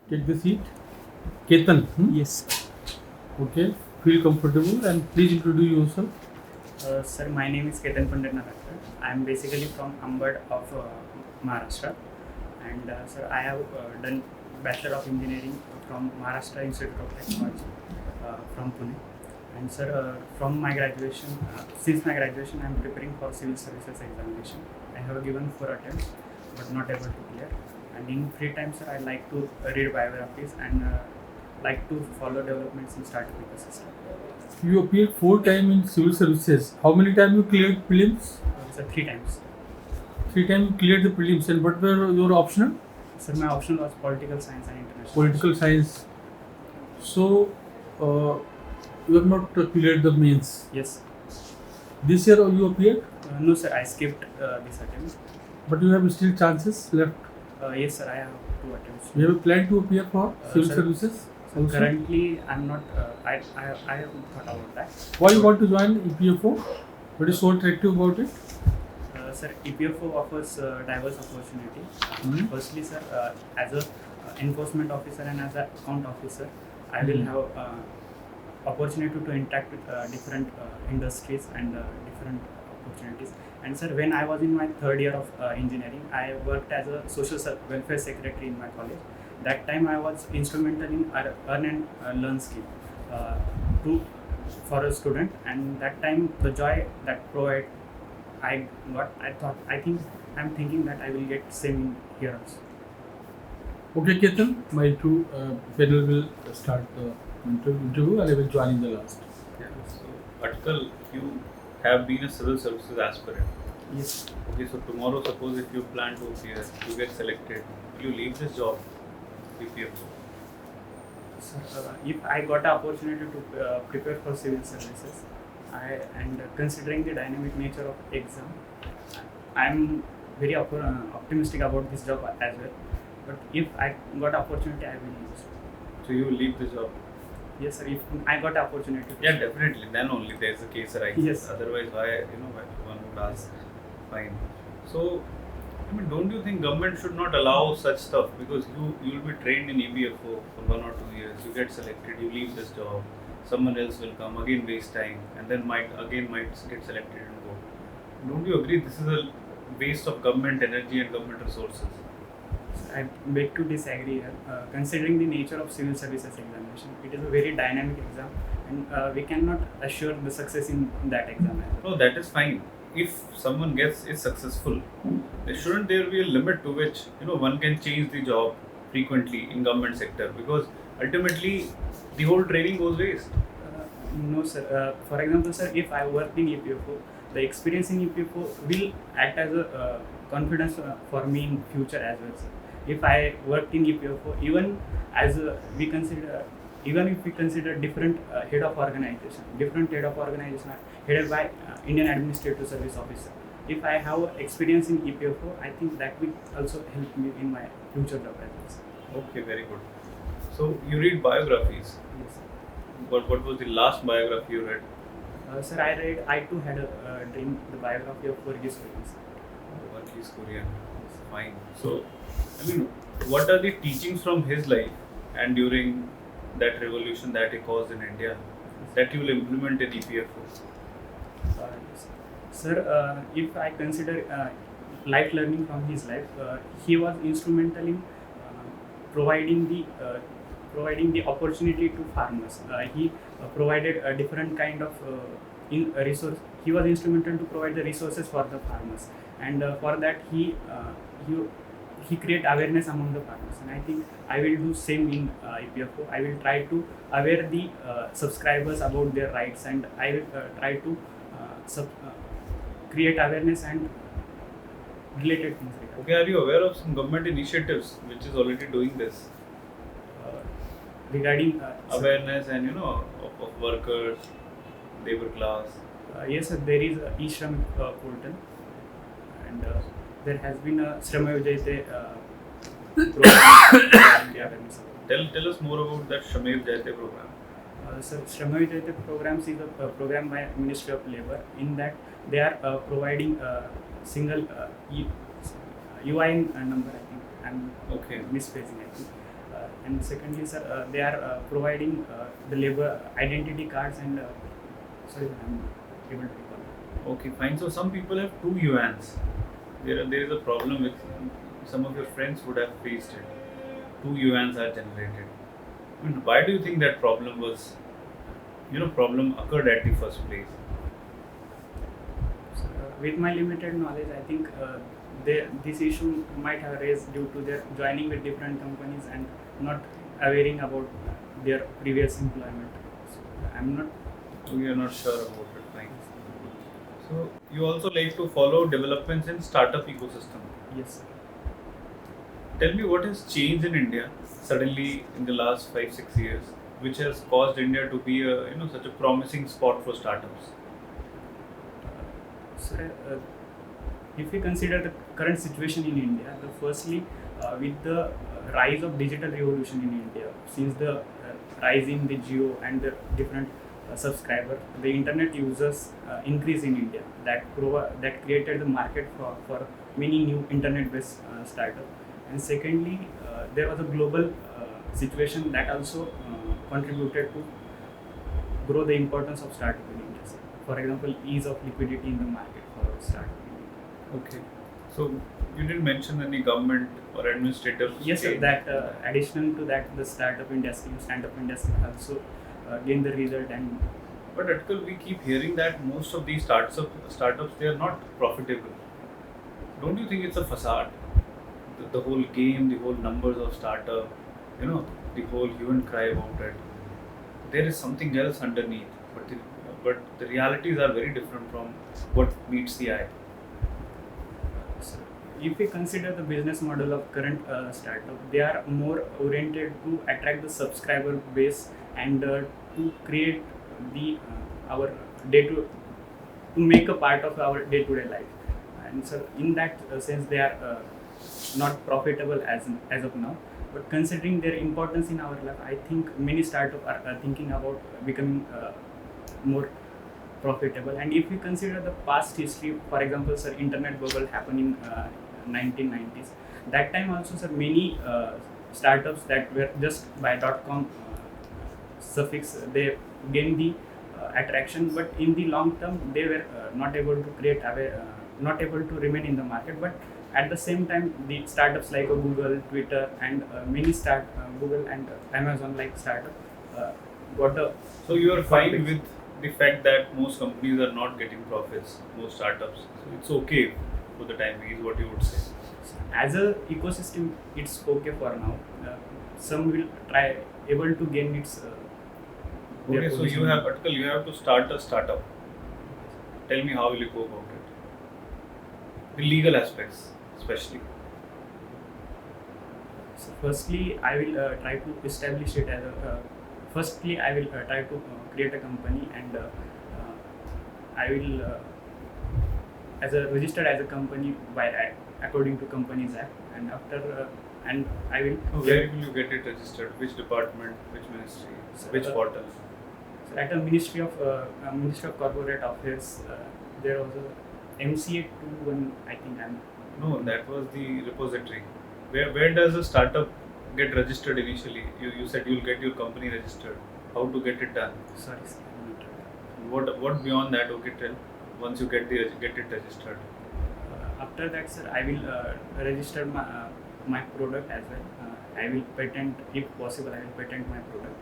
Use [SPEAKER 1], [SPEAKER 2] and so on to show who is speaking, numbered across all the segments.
[SPEAKER 1] Take the seat. Ketan.
[SPEAKER 2] Yes.
[SPEAKER 1] Okay. Feel comfortable and please introduce yourself.
[SPEAKER 2] Sir, my name is Ketan. I am basically from Ambad of Maharashtra, and sir, I have done Bachelor of Engineering from Maharashtra Institute of Technology from Pune. And sir, from my graduation, since my graduation, I am preparing for civil services examination. I have given 4 attempts, but not able to clear. And in free time, sir, I like to read biographies and like to follow developments in startup ecosystem.
[SPEAKER 1] You appeared 4 times in civil services. How many times you cleared prelims?
[SPEAKER 2] Sir, 3 times.
[SPEAKER 1] 3 times you cleared the prelims. And what were your optional?
[SPEAKER 2] Sir, my option was political science and international.
[SPEAKER 1] Political science. So, you have not cleared the mains.
[SPEAKER 2] Yes.
[SPEAKER 1] This year you appeared,
[SPEAKER 2] No, sir, I skipped this attempt.
[SPEAKER 1] but you have still chances left.
[SPEAKER 2] Yes, sir, I have 2 attempts.
[SPEAKER 1] You have a plan to appear for civil
[SPEAKER 2] sir,
[SPEAKER 1] services? Also?
[SPEAKER 2] Currently, I'm not. I haven't thought about that.
[SPEAKER 1] Why you want to join EPFO? What is so attractive about it?
[SPEAKER 2] Sir, EPFO offers diverse opportunity.
[SPEAKER 1] Mhm.
[SPEAKER 2] Firstly, sir, as a enforcement officer and as an account officer, I will have opportunity to interact with different industries and different opportunities. And sir, when I was in my third year of engineering, I worked as a welfare secretary in my college. That time I was instrumental in earn and learn scheme to for a student, and that time the joy that provide I got, I'm thinking that I will get same in here also.
[SPEAKER 1] Okay, Ketan, my two panel will start the interview and I will join in the last.
[SPEAKER 3] Yeah. So, Atkal, you have been a civil services aspirant.
[SPEAKER 2] Yes.
[SPEAKER 3] Okay, so tomorrow, suppose if you plan to appear, you get selected, will you leave this job? EPFO.
[SPEAKER 2] Sir, if I got an opportunity to prepare for civil services, and considering the dynamic nature of exam, I am very optimistic about this job as well. But if I got opportunity, I will use.
[SPEAKER 3] So you will leave the job?
[SPEAKER 2] Yes, sir. If I got opportunity.
[SPEAKER 3] Yeah, definitely. Then only there is a case arises.
[SPEAKER 2] Yes.
[SPEAKER 3] Otherwise, why one would ask? Fine. So, I mean, don't you think government should not allow such stuff, because you will be trained in EPFO for 1 or 2 years, you get selected, you leave this job, someone else will come again, waste time, and then might get selected and go. Don't you agree this is a waste of government energy and government resources?
[SPEAKER 2] I beg to disagree here. Considering the nature of civil services examination, it is a very dynamic exam, and we cannot assure the success in that exam.
[SPEAKER 3] No, that is fine. If someone is successful, shouldn't there be a limit to which one can change the job frequently in government sector, because ultimately the whole training goes waste.
[SPEAKER 2] No, sir. For example, sir, if I worked in EPFO, the experience in EPFO will act as a confidence for me in future as well, sir. If I worked in EPFO, even if we consider different head of organization are headed by Indian Administrative Service Officer. If I have experience in EPFO, I think that will also help me in my future job as well, sir.
[SPEAKER 3] Okay, very good. So you read biographies.
[SPEAKER 2] Yes, sir.
[SPEAKER 3] What was the last biography you read?
[SPEAKER 2] Sir, I too had a dream, the biography of Varghese Kurian, sir.
[SPEAKER 3] Varghese Kurian. Fine. So, I mean, what are the teachings from his life and during that revolution that he caused in India that you will implement in EPFO?
[SPEAKER 2] Yes. Sir, if I consider life learning from his life, he was instrumental in providing the opportunity to farmers. He provided a different kind of resource. He was instrumental to provide the resources for the farmers, and for that he create awareness among the farmers. And I think I will do same in EPFO. I will try to aware the subscribers about their rights, and I will try to create awareness and related things.
[SPEAKER 3] Okay, are you aware of some government initiatives which is already doing this?
[SPEAKER 2] Regarding
[SPEAKER 3] Awareness and of workers, labor class.
[SPEAKER 2] Yes, sir, there is a e-Shram portal, and there has been a Shrama Vijayate program.
[SPEAKER 3] Tell us more about that Shamayev Jayate program.
[SPEAKER 2] So Shrama Vijayate programs is a program by Ministry of Labour. In that, they are providing a single UIN number. I think I'm
[SPEAKER 3] Okay.
[SPEAKER 2] misphrasing. I think And secondly, sir, they are providing the labor identity cards and sorry, I'm not able to recall.
[SPEAKER 3] Okay, fine. So some people have two yuans. There is a problem with some of your friends would have faced it. Two yuans are generated. I mean, why do you think that problem occurred at the first place?
[SPEAKER 2] So, with my limited knowledge, I think this issue might have raised due to their joining with different companies and not awareing about their previous employment. So, I'm not.
[SPEAKER 3] We are not sure about it. Fine. So you also like to follow developments in startup ecosystem.
[SPEAKER 2] Yes, sir.
[SPEAKER 3] Tell me what has changed in India suddenly in the last 5-6 years, which has caused India to be such a promising spot for startups.
[SPEAKER 2] Sir, if we consider the current situation in India, firstly, with the rise of digital revolution in India, since the rise in the Geo and the different subscriber, the internet users increase in India. That created the market for many new internet-based startups. And secondly, there was a global situation that also contributed to grow the importance of startup in India. So, for example, ease of liquidity in the market for startup in India.
[SPEAKER 3] Okay. So you didn't mention any government or administrative.
[SPEAKER 2] Yes, sir,
[SPEAKER 3] change.
[SPEAKER 2] that additional to that, the startup India scheme, stand-up India scheme also gained the result. And
[SPEAKER 3] But Atkal, we keep hearing that most of these startups they are not profitable. Don't you think it's a facade? The whole game, the whole numbers of startup, the whole hue and cry about it. There is something else underneath, but the realities are very different from what meets the eye.
[SPEAKER 2] so if we consider the business model of current startup, they are more oriented to attract the subscriber base and to create the our to make a part of our day-to-day life. And so in that sense, they are not profitable as of now. But considering their importance in our life, I think many startups are thinking about becoming more profitable. And if we consider the past history, for example, sir, internet bubble happened in 1990s. That time also, sir, many startups that were just by .com suffix, they gained the attraction, but in the long term, they were not able to not able to remain in the market. But at the same time, the startups like Google, Twitter, and many Google and Amazon like startup got the.
[SPEAKER 3] So you are fine
[SPEAKER 2] profits.
[SPEAKER 3] with the fact that most companies are not getting profits, most startups. So it's okay for the time being, is what you would say.
[SPEAKER 2] As a ecosystem, it's okay for now. Some will try able to gain its. Their
[SPEAKER 3] Okay, so
[SPEAKER 2] position.
[SPEAKER 3] you have to start a startup. Tell me how will you go about it? The legal aspects, especially.
[SPEAKER 2] So firstly, I will try to establish it as a. Firstly, I will try to create a company, and I will as a registered as a company by according to Companies Act, and after and I will.
[SPEAKER 3] Where will you get it registered? Which department? Which ministry?
[SPEAKER 2] So,
[SPEAKER 3] Which portal?
[SPEAKER 2] So at a Ministry of Corporate Affairs, there was a MCA 2 I think I'm.
[SPEAKER 3] No, that was the repository. Where does a startup get registered initially? You said you'll get your company registered. How to get it done?
[SPEAKER 2] Sorry, sir, I'm not.
[SPEAKER 3] What beyond that? Okay, tell. Once you get it registered.
[SPEAKER 2] After that, sir, I will register my product as well. I will patent, if possible, I will patent my product.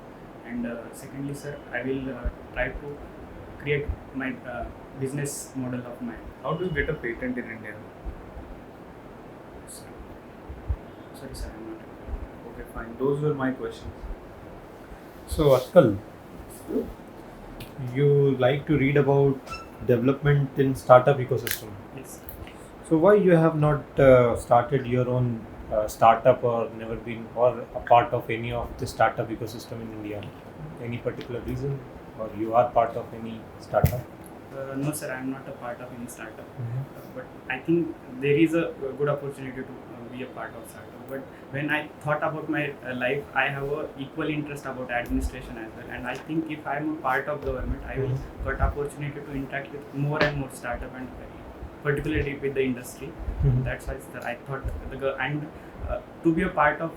[SPEAKER 2] And secondly, sir, I will try to create my business model of mine.
[SPEAKER 3] How do you get a patent in India?
[SPEAKER 2] Sorry, sir, I'm not.
[SPEAKER 3] Okay, fine. Those were my questions.
[SPEAKER 4] So, Atkal, you like to read about development in startup ecosystem.
[SPEAKER 2] Yes.
[SPEAKER 4] So, why you have not started your own startup or never been or a part of any of the startup ecosystem in India? Any particular reason, or you are part of any startup?
[SPEAKER 2] No, sir, I'm not a part of any startup. But I think there is a good opportunity to be a part of startup. But when I thought about my life, I have a equal interest about administration as well. And I think if I'm a part of government, I will got opportunity to interact with more and more startup, and particularly with the industry. That's why, sir, I thought to be a part of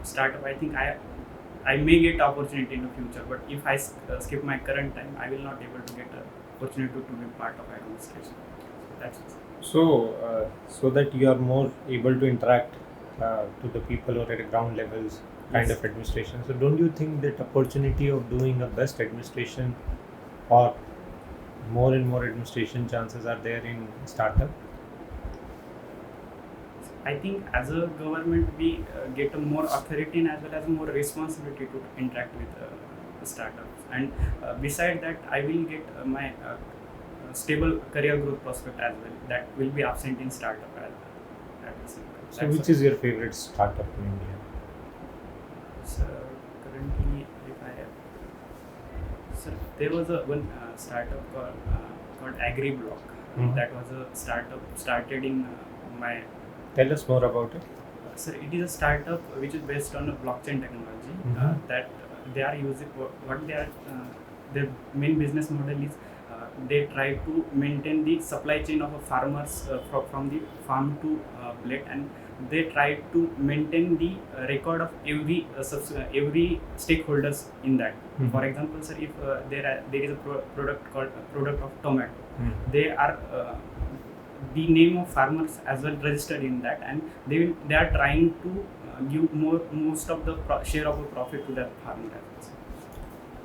[SPEAKER 2] startup, I think I may get opportunity in the future. But if I skip my current time, I will not able to get a opportunity to be part of administration. So that's it.
[SPEAKER 4] So that you are more able to interact to the people or at a ground levels kind
[SPEAKER 2] Yes.
[SPEAKER 4] of administration. So don't you think that opportunity of doing a best administration or more and more administration chances are there in startup?
[SPEAKER 2] I think as a government, we get a more authority and as well as more responsibility to interact with startups. And beside that, I will get my stable career growth prospect as well. That will be absent in startup at the same time.
[SPEAKER 4] So which is your favorite startup in India?
[SPEAKER 2] So currently, if I have, so there was a one startup called AgriBlock.
[SPEAKER 4] Mhm.
[SPEAKER 2] That was a startup started in my.
[SPEAKER 4] Tell us more about it.
[SPEAKER 2] Sir, it is a startup which is based on a blockchain technology.
[SPEAKER 4] Mhm.
[SPEAKER 2] That they are using what they are their main business model is. They try to maintain the supply chain of a farmers from the farm to plate, and they try to maintain the record of every stakeholders in that.
[SPEAKER 4] Mhm.
[SPEAKER 2] For example, sir, if there is a product called product of tomato,
[SPEAKER 4] Mhm.
[SPEAKER 2] they are the name of farmers as well registered in that, and they are trying to give most of the share of the profit to that farmer as well.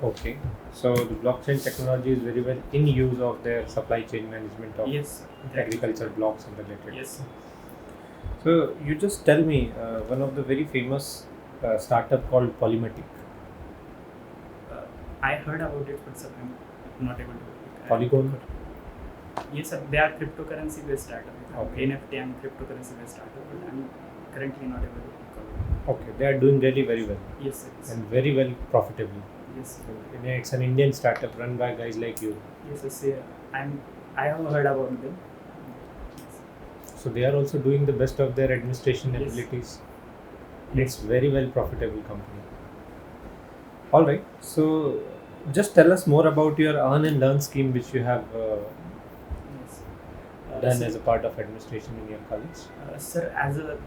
[SPEAKER 4] Okay. So the blockchain technology is very well in use of their supply chain management of
[SPEAKER 2] Yes, sir.
[SPEAKER 4] agriculture blocks and related.
[SPEAKER 2] Yes, sir.
[SPEAKER 4] So you just tell me one of the very famous startup called Polymatic.
[SPEAKER 2] I heard about it, but sir, I'm not able to.
[SPEAKER 4] Polygon?
[SPEAKER 2] Yes, sir. They are cryptocurrency based startup.
[SPEAKER 4] Okay.
[SPEAKER 2] NFT and cryptocurrency based startup, but I'm currently not able to cover.
[SPEAKER 4] Okay, they are doing really very well
[SPEAKER 2] Yes, sir. Yes,
[SPEAKER 4] and very well profitably.
[SPEAKER 2] yes, sir.
[SPEAKER 4] And it's an Indian startup run by guys like you.
[SPEAKER 2] Yes, sir. See, I have heard about them.
[SPEAKER 4] So they are also doing the best of their administration
[SPEAKER 2] Yes.
[SPEAKER 4] abilities. It's very well profitable company. All right. So just tell us more about your earn and learn scheme which you have
[SPEAKER 2] Yes.
[SPEAKER 4] done
[SPEAKER 2] Sir,
[SPEAKER 4] as a part of administration in your college.
[SPEAKER 2] Sir,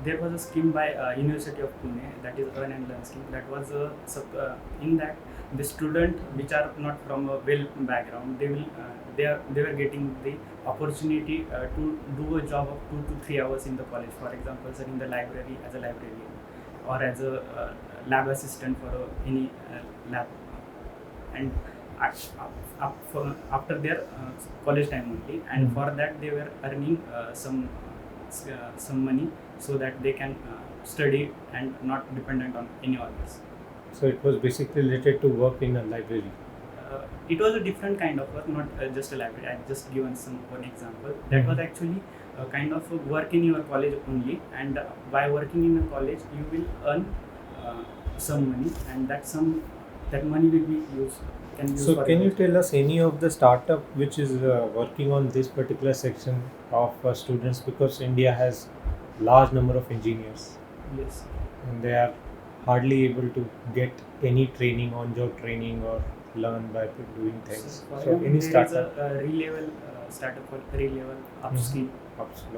[SPEAKER 2] there was a scheme by University of Pune, that is Earn and Learn scheme. That was in that the student which are not from a well background, they were getting the opportunity to do a job of 2 to 3 hours in the college. For example, sir, in the library as a librarian or as a lab assistant for any lab, and after their college time only, and
[SPEAKER 4] Mhm.
[SPEAKER 2] for that they were earning some money so that they can study and not dependent on any others.
[SPEAKER 4] So it was basically related to work in a library.
[SPEAKER 2] It was a different kind of work, not just a library. I just given one example. That was actually a kind of a work in your college only, and by working in a college, you will earn some money, and that money will be used.
[SPEAKER 4] So can you tell us any of the startup which is working on this particular section of students, because India has large number of engineers
[SPEAKER 2] Yes.
[SPEAKER 4] and they are hardly able to get any training, on-job training or learn by doing things.
[SPEAKER 2] For
[SPEAKER 4] So
[SPEAKER 2] example,
[SPEAKER 4] any
[SPEAKER 2] there
[SPEAKER 4] startup?
[SPEAKER 2] is a re-level startup called re-level upskill.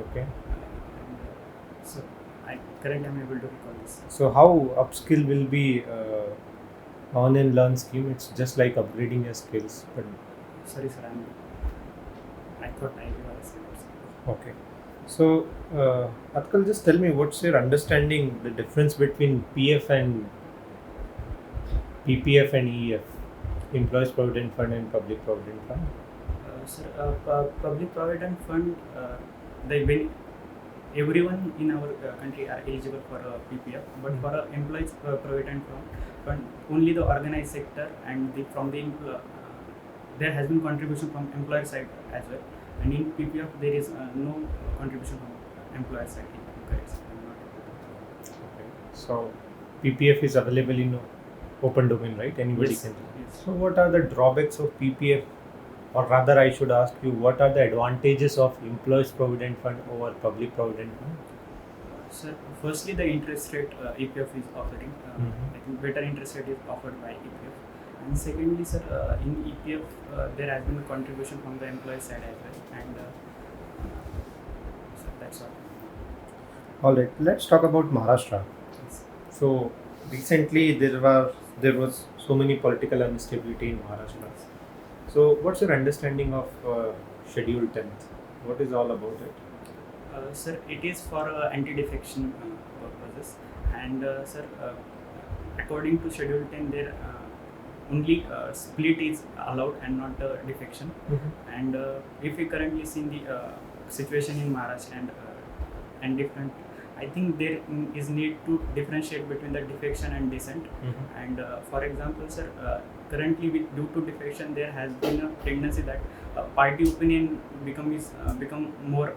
[SPEAKER 4] Okay.
[SPEAKER 2] And, so I currently am able to recall this.
[SPEAKER 4] So how upskill will be on and learn scheme? It's just like upgrading your skills. But
[SPEAKER 2] Sorry, sir. I thought I was.
[SPEAKER 4] okay. So Atkal, just tell me what's your understanding the difference between PF and PPF and EF, Employees Provident Fund and Public Provident Fund.
[SPEAKER 2] Sir, public provident fund, everyone in our country are eligible for a PPF, but for a employees provident fund, only the organized sector and there has been contribution from employer side as well, and in PPF there is no contribution from employer side. Correct.
[SPEAKER 4] Okay. So PPF is available in open domain, right? Anybody
[SPEAKER 2] Yes.
[SPEAKER 4] can do.
[SPEAKER 2] Yes.
[SPEAKER 4] So what are the drawbacks of PPF, or rather I should ask you, what are the advantages of Employees Provident Fund over Public Provident Fund?
[SPEAKER 2] Sir, firstly, the interest rate EPF is offering.
[SPEAKER 4] Mhm.
[SPEAKER 2] I think better interest rate is offered by EPF. And secondly, sir, in EPF there has been a contribution from the employee side as well, and so that's all.
[SPEAKER 4] All right, let's talk about Maharashtra.
[SPEAKER 2] Yes.
[SPEAKER 4] So recently there was so many political instability in Maharashtra. So what's your understanding of Schedule 10th? What is all about it?
[SPEAKER 2] Sir, it is for anti-defection purposes, and sir, according to Schedule 10, there only split is allowed and not defection. And if we currently see the situation in Maharashtra and different, I think there is need to differentiate between the defection and dissent. And for example, sir, currently due to defection, there has been a tendency that party opinion become more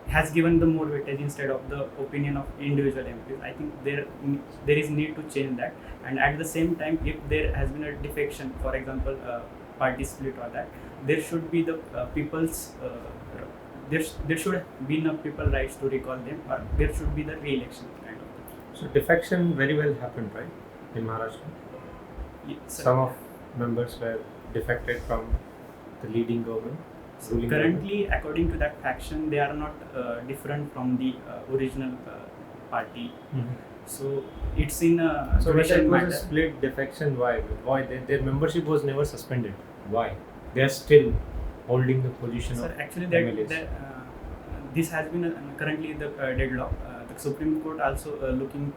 [SPEAKER 2] has given the more weightage instead of the opinion of individual MPs. I think there is need to change that. And at the same time, if there has been a defection, for example, party split or that, there should be the people's there should be enough people rights to recall them, or there should be the re-election kind of.
[SPEAKER 4] So defection very well happened, right, in Maharashtra? Some of members were defected from the leading government.
[SPEAKER 2] So currently, according to that faction, they are not different from the original party. So it's in a
[SPEAKER 4] So when
[SPEAKER 2] judicial
[SPEAKER 4] it was
[SPEAKER 2] matter.
[SPEAKER 4] a split defection, why? Why their membership was never suspended? Why? They are still holding the position
[SPEAKER 2] Sir,
[SPEAKER 4] of
[SPEAKER 2] actually,
[SPEAKER 4] MLAs.
[SPEAKER 2] this has been currently the deadlock. The Supreme Court also looking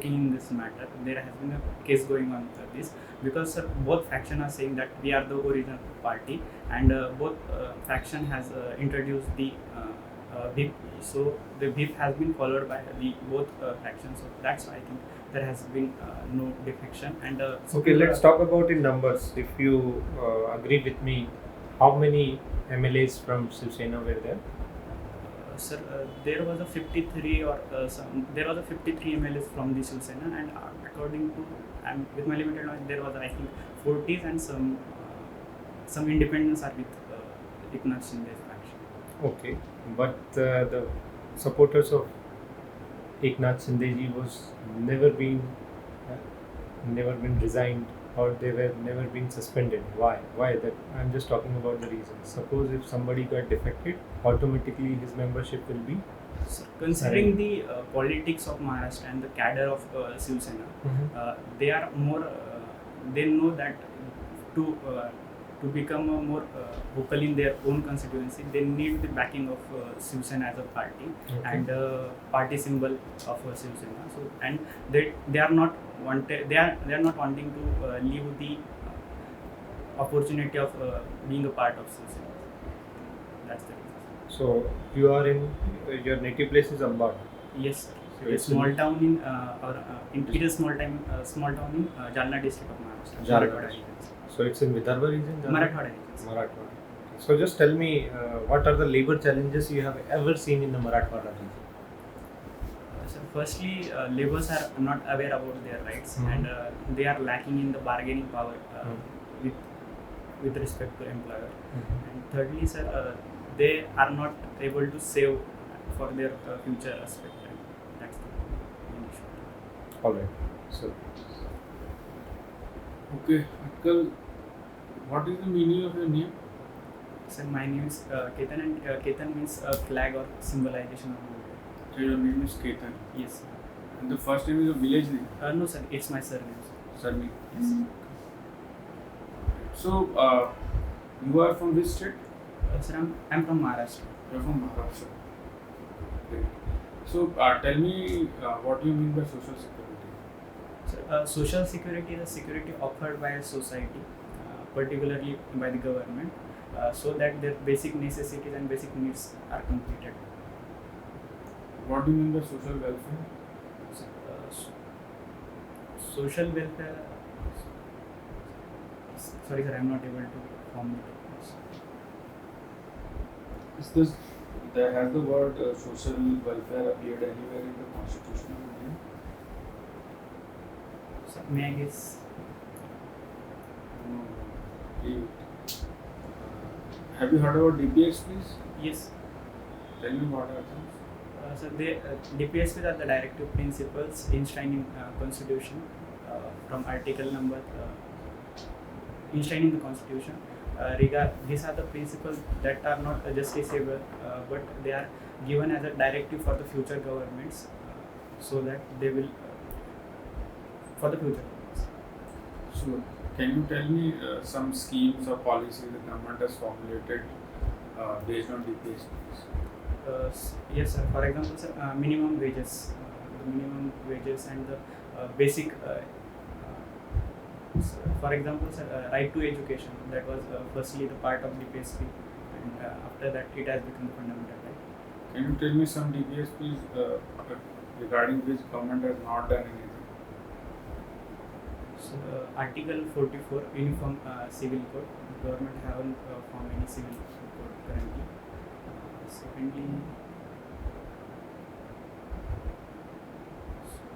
[SPEAKER 2] in this matter. There has been a case going on this because sir, both faction are saying that we are the original party, and both faction has introduced the whip. So the whip has been followed by the both factions. So that's why I think there has been no defection. And
[SPEAKER 4] Okay, let's talk about in numbers. If you agree with me, how many MLAs from Shiv Sena were there?
[SPEAKER 2] Sir, there was a 53 or there was a 53 MLAs from the Shiv Sena, and according to with my limited knowledge, there was I think 40s and some independents are with Eknath Shinde's faction.
[SPEAKER 4] Okay, but the supporters of Eknath Shindeji was never been resigned, or they were never been suspended. Why? Why that? I'm just talking about the reasons. Suppose if somebody got defected, automatically his membership will be.
[SPEAKER 2] So considering the politics of Maharashtra and the cadre of Shiv Sena, they are more. They know that to become a more vocal in their own constituency, they need the backing of Shiv Sena as a party and party symbol of Shiv Sena. So and they are not wanted. They are not wanting to leave the opportunity of being a part of Shiv Sena. That's the reason.
[SPEAKER 4] So you are in your native place is Ambad.
[SPEAKER 2] Yes, sir.
[SPEAKER 4] So
[SPEAKER 2] It is
[SPEAKER 4] it's
[SPEAKER 2] small town it is small town in Jalna district of Maharashtra.
[SPEAKER 4] Jalna
[SPEAKER 2] Marathwada
[SPEAKER 4] district.
[SPEAKER 2] region.
[SPEAKER 4] So it's in Vidarbha region. Jalna?
[SPEAKER 2] Marathwada region.
[SPEAKER 4] Marathwada. So just tell me, what are the labor challenges you have ever seen in the Marathwada region?
[SPEAKER 2] So firstly, laborers are not aware about their rights and they are lacking in the bargaining power with respect to employer. And thirdly, sir, they are not able to save for their future aspect. And that's the main issue.
[SPEAKER 4] All right. So
[SPEAKER 1] Okay, Uncle, what is the meaning of your name?
[SPEAKER 2] So my name is Ketan, and Ketan means flag or symbolization of movement.
[SPEAKER 1] So your name is Ketan.
[SPEAKER 2] Yes.
[SPEAKER 1] And the first name is a village name.
[SPEAKER 2] No, sir. It's my surname.
[SPEAKER 1] Sarmi.
[SPEAKER 2] Yes.
[SPEAKER 1] So you are from which state?
[SPEAKER 2] Sir, I'm from Maharashtra.
[SPEAKER 1] You are from Maharashtra. Great. So tell me what you mean by social security.
[SPEAKER 2] So, social security is a security offered by a society, particularly by the government, so that their basic necessities and basic needs are completed.
[SPEAKER 1] What do you mean by social welfare?
[SPEAKER 2] So, social welfare. Sorry, sir, I'm not able to form it.
[SPEAKER 1] Is this has the word social welfare appeared anywhere in the Constitution of India?
[SPEAKER 2] So, may I guess?
[SPEAKER 1] No. Leave it. Have you heard about DPXPs?
[SPEAKER 2] Yes.
[SPEAKER 1] Tell me what are those?
[SPEAKER 2] So DPSPs are the directive principles enshrined in Constitution from Article number enshrined in the Constitution. These are the principles that are not justiciable, but they are given as a directive for the future governments so that they will for the future.
[SPEAKER 5] So, can you tell me some schemes or policies the government has formulated based on DPS?
[SPEAKER 2] Yes, sir. For example, sir, minimum wages, the minimum wages and the basic. For example, sir, right to education. That was firstly the part of the PSP, and after that it has become fundamental right.
[SPEAKER 5] Can you tell me some DPSPs regarding which government has not done anything?
[SPEAKER 2] So, Article 44 Uniform Civil Code. Government haven't formed any civil code currently. Secondly,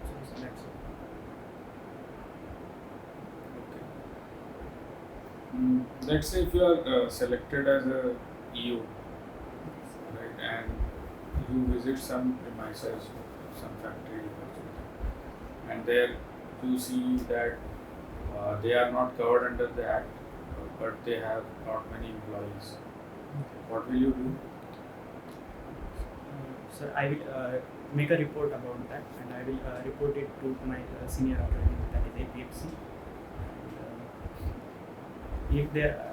[SPEAKER 2] so that's it.
[SPEAKER 5] Okay. Let's say if you are selected as a EO, right, and you visit some premises, some factory or something, and there you see that they are not covered under the act, but they have not many employees. What will you do?
[SPEAKER 2] Sir, I will make a report about that, and I will report it to my senior authority, that is APFC. And, if there,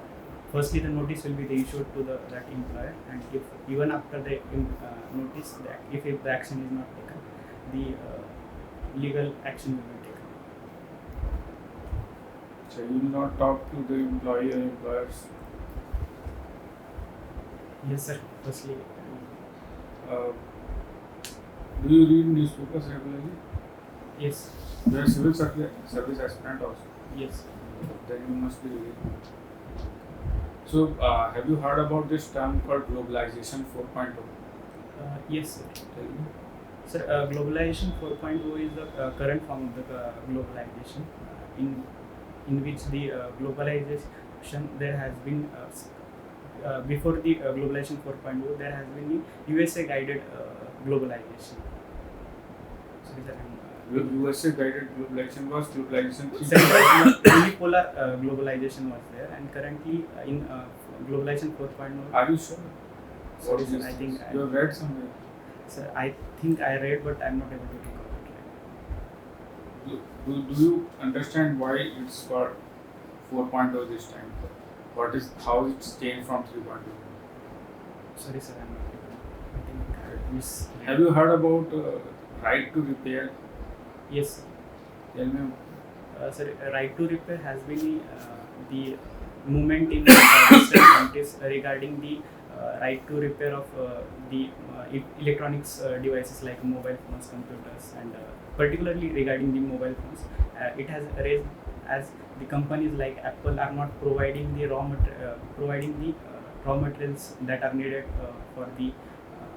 [SPEAKER 2] firstly the notice will be issued to that employer, and if even after the notice, that if the action is not taken, the legal action will be taken.
[SPEAKER 5] So you will not talk to the employee or employers.
[SPEAKER 2] Yes, sir. Firstly,
[SPEAKER 5] Uh, do you read newspapers regularly?
[SPEAKER 2] yes,
[SPEAKER 5] You are civil service aspirant also.
[SPEAKER 2] yes.
[SPEAKER 5] Then you must be reading. So, have you heard about this term called globalization 4.0?
[SPEAKER 2] Yes, sir.
[SPEAKER 5] Tell me.
[SPEAKER 2] Sir, globalization 4.0 is the current form of the globalization, in which the globalization there has been before the globalization 4.0 there has been the USA guided globalization. So these are,
[SPEAKER 5] USA guided globalization was globalization 3.
[SPEAKER 2] unipolar globalization was there, and currently in globalization 4.0.
[SPEAKER 5] Are you sure?
[SPEAKER 2] Sorry,
[SPEAKER 5] What
[SPEAKER 2] sir,
[SPEAKER 5] is
[SPEAKER 2] I
[SPEAKER 5] this?
[SPEAKER 2] think
[SPEAKER 5] You have read somewhere.
[SPEAKER 2] Sir, I think I read, but I'm not able to recall it right.
[SPEAKER 5] Do you understand why it's called 4.0 this time? How it's changed from 3.0?
[SPEAKER 2] Sorry, sir, I'm not able. I think I miss.
[SPEAKER 5] Have you heard about right to repair?
[SPEAKER 2] Yes, sir.
[SPEAKER 5] Tell me.
[SPEAKER 2] Sir, right to repair has been the movement in Western countries regarding the right to repair of the electronics devices like mobile phones, computers, and particularly regarding the mobile phones. It has raised as the companies like Apple are not providing the raw materials that are needed for the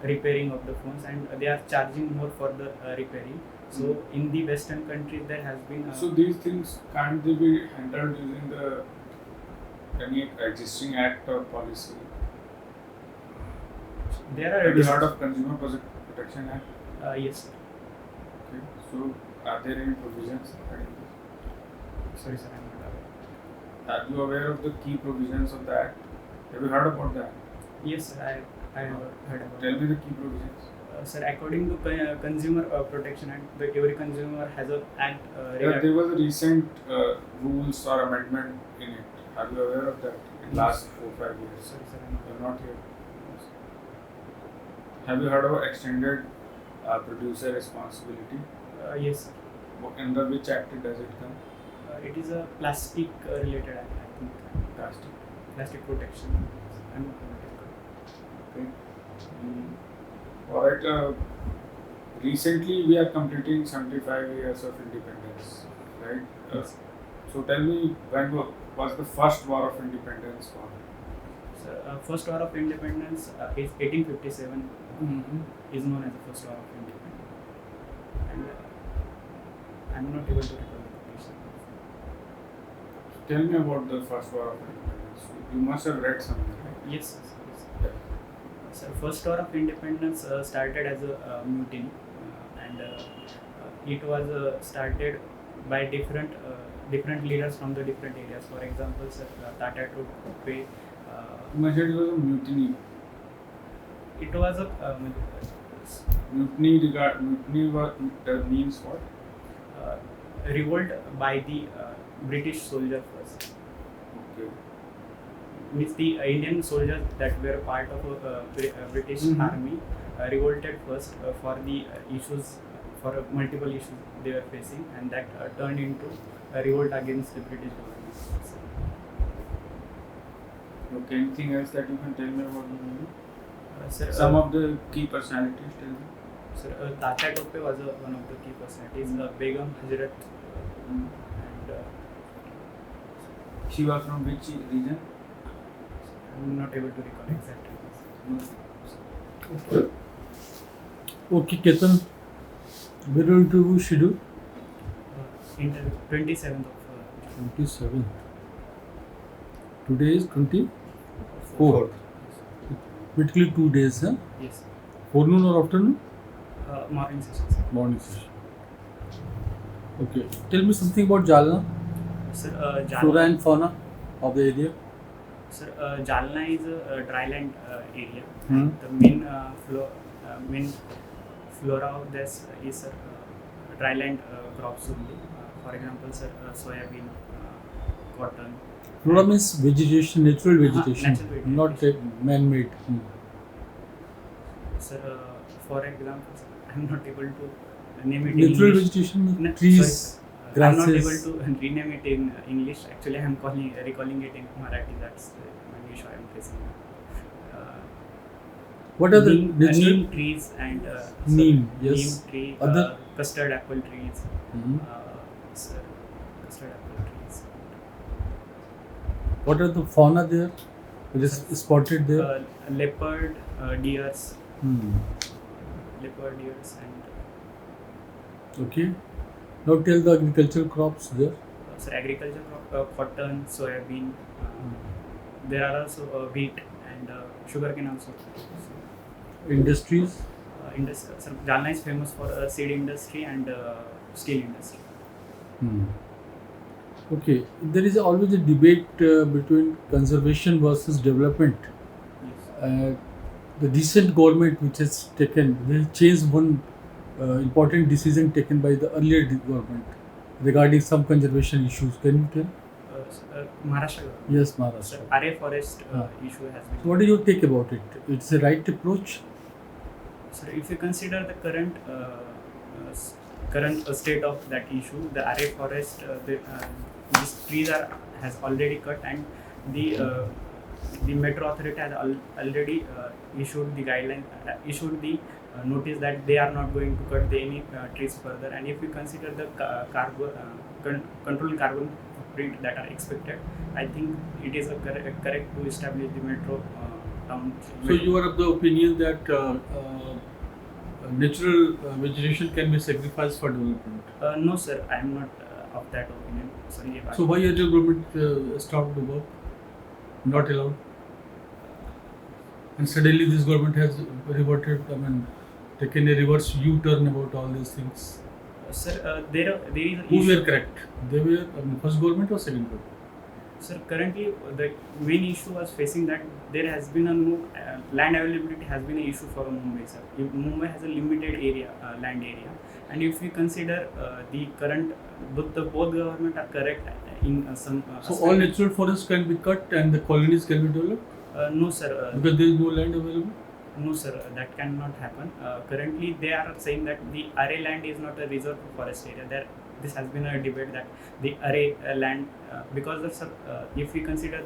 [SPEAKER 2] repairing of the phones, and they are charging more for the repairing. So in the Western countries there has been.
[SPEAKER 5] So these things can't they be handled using any existing act or policy?
[SPEAKER 2] There are
[SPEAKER 5] Have you heard of Consumer Protection Act?
[SPEAKER 2] Yes, sir.
[SPEAKER 5] Okay. So are there any provisions regarding this?
[SPEAKER 2] Sorry, sir, I'm not aware.
[SPEAKER 5] Are you aware of the key provisions of the act? Have you heard about that?
[SPEAKER 2] Yes, sir, I have heard about
[SPEAKER 5] Tell
[SPEAKER 2] it.
[SPEAKER 5] me the key provisions.
[SPEAKER 2] Sir, according to Consumer Protection Act, every consumer has a act
[SPEAKER 5] There was a recent rules or amendment in it. Are you aware of that? In last 4-5 years.
[SPEAKER 2] Sorry, sir, I'm not
[SPEAKER 5] You're not here. Have you heard of extended producer responsibility?
[SPEAKER 2] yes, sir.
[SPEAKER 5] Under which act does it come?
[SPEAKER 2] It is a plastic related act, I think.
[SPEAKER 5] Plastic.
[SPEAKER 2] Plastic protection. I'm not
[SPEAKER 5] Okay. Alright. Recently, we are completing 75 years of independence, right?
[SPEAKER 2] Yes.
[SPEAKER 5] So tell me, when was the first war of independence fought?
[SPEAKER 2] So, first war of independence is 1857. Is known as the first war of independence, and I'm not able to recall the location.
[SPEAKER 5] Tell me about the first war of independence. You must have read something, right?
[SPEAKER 2] Yes, yes. So first war of independence started as a mutiny, and it was started by different leaders from the different areas. For example, sir, Tata Tope.
[SPEAKER 5] You mentioned it was a mutiny.
[SPEAKER 2] It was a
[SPEAKER 5] That means what?
[SPEAKER 2] Revolt by the British soldier first.
[SPEAKER 5] Okay.
[SPEAKER 2] Means the Indian soldiers that were part of British
[SPEAKER 1] Mhm.
[SPEAKER 2] army revolted first for the issues, for multiple issues they were facing, and that turned into a revolt against the British government.
[SPEAKER 5] Okay. Anything else that you can tell me about the movie?
[SPEAKER 2] Sir,
[SPEAKER 5] Some of the key personalities. Tell me.
[SPEAKER 2] Sir, Tatya Tope was one of the key personalities. Begum Hazrat,
[SPEAKER 5] Mm.
[SPEAKER 2] and
[SPEAKER 5] She was from which region?
[SPEAKER 2] I'm not able to recall exactly.
[SPEAKER 1] Okay, Ketan, we're going to schedule
[SPEAKER 2] 27th of
[SPEAKER 1] 27. Today is 24.
[SPEAKER 2] Fourth.
[SPEAKER 1] Basically 2 days, huh?
[SPEAKER 2] Yes.
[SPEAKER 1] Forenoon or afternoon?
[SPEAKER 2] Morning session. Sir.
[SPEAKER 1] Morning session. Okay. Tell me something about Jalna,
[SPEAKER 2] Sir,
[SPEAKER 1] flora
[SPEAKER 2] Jalna.
[SPEAKER 1] and fauna of the area.
[SPEAKER 2] Sir, Jalna is a dryland area.
[SPEAKER 1] Hmm.
[SPEAKER 2] The main main flora of this is dryland crops only. For example, sir, soybean, cotton.
[SPEAKER 1] Flora means vegetation, natural vegetation,
[SPEAKER 2] natural vegetation.
[SPEAKER 1] not man-made.
[SPEAKER 2] Sir, for example, sir, I'm not able to name it in
[SPEAKER 1] Natural
[SPEAKER 2] English.
[SPEAKER 1] vegetation means
[SPEAKER 2] No,
[SPEAKER 1] trees,
[SPEAKER 2] sorry, I'm not able
[SPEAKER 1] grasses.
[SPEAKER 2] to rename it in English. Actually, I'm recalling it in Marathi. That's the main issue I'm facing.
[SPEAKER 1] What are the natural?
[SPEAKER 2] neem trees and
[SPEAKER 1] Neem, yes.
[SPEAKER 2] neem tree,
[SPEAKER 1] Other?
[SPEAKER 2] custard apple trees,
[SPEAKER 1] Mhm.
[SPEAKER 2] sir, custard apple trees.
[SPEAKER 1] What are the fauna there? It is spotted there.
[SPEAKER 2] Leopard, deers,
[SPEAKER 1] Hmm.
[SPEAKER 2] leopard, deers, and
[SPEAKER 1] Okay. Now tell the agricultural crops there.
[SPEAKER 2] sir, agriculture crop, cotton, soybean. There are also wheat and sugarcane also.
[SPEAKER 1] Industries.
[SPEAKER 2] Sir, Jalna is famous for seed industry and steel industry.
[SPEAKER 1] Hmm. Okay. There is always a debate between conservation versus development.
[SPEAKER 2] Yes.
[SPEAKER 1] The recent government which has taken, they changed one important decision taken by the earlier government regarding some conservation issues. Can you tell?
[SPEAKER 2] Maharashtra government.
[SPEAKER 1] Yes,
[SPEAKER 2] Sir,
[SPEAKER 1] Maharashtra.
[SPEAKER 2] RA forest issue has been.
[SPEAKER 1] So what do you take about it? It's a right approach?
[SPEAKER 2] So if you consider the current state of that issue, the RA forest, these trees has already cut, and the metro authority has already issued the guideline, issued the notice that they are not going to cut any trees further. And if you consider the control carbon footprint that are expected, I think it is correct to establish the metro town.
[SPEAKER 1] So you are of the opinion that natural vegetation can be sacrificed for development.
[SPEAKER 2] No, sir, I am not of that opinion. Sorry.
[SPEAKER 1] So why earlier government stopped the work? Not allowed. And suddenly this government has reverted, taken a reverse U-turn about all these things.
[SPEAKER 2] Sir, there is a
[SPEAKER 1] Who
[SPEAKER 2] issue.
[SPEAKER 1] were correct? They were first government or second government?
[SPEAKER 2] Sir, currently the main issue was facing that there has been a land availability has been an issue for Mumbai, sir. Mumbai has a limited area, land area, and if we consider the current, both government are correct in some.
[SPEAKER 1] So all natural forests can be cut and the colonies can be developed
[SPEAKER 2] no, sir.
[SPEAKER 1] because there is no land available.
[SPEAKER 2] No, sir, that cannot happen. Currently, they are saying that the array land is not a reserve forest area. This has been a debate that the array land, because of if we consider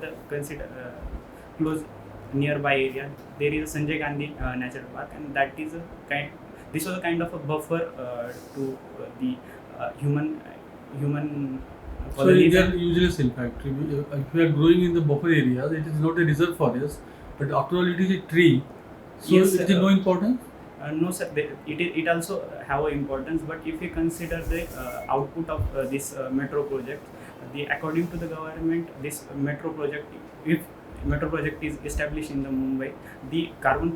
[SPEAKER 2] close nearby area, there is a Sanjay Gandhi Natural Park, and that is this was a kind of a buffer to the human
[SPEAKER 1] So
[SPEAKER 2] colonies.
[SPEAKER 1] they are useless in fact. If you are growing in the buffer areas, it is not a reserve forest, but after all it is a tree. So
[SPEAKER 2] Yes,
[SPEAKER 1] it is no importance.
[SPEAKER 2] No, sir. It also have a importance, but if you consider the output of this metro project, according to the government, this metro project, if metro project is established in the Mumbai, the carbon